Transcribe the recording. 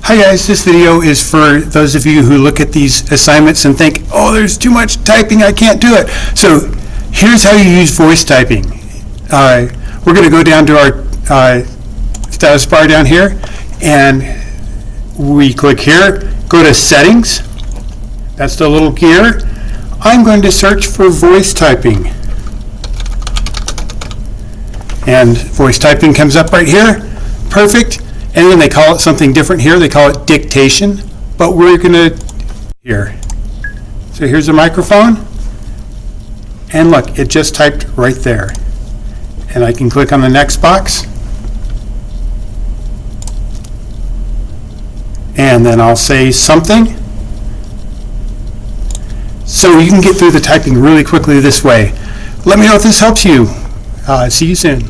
Hi guys, this video is for those of you who look at these assignments and think, oh, there's too much typing, I can't do it. So here's how you use voice typing. We're going to go down to our status bar down here, and we click here, go to settings, that's the little gear. I'm going to search for voice typing. And voice typing comes up right here, perfect. And then they call it something different here. They call it dictation, but we're gonna, here. So here's a microphone, and look, it just typed right there. And I can click on the next box, and then I'll say something. So you can get through the typing really quickly this way. Let me know if this helps you. See you soon.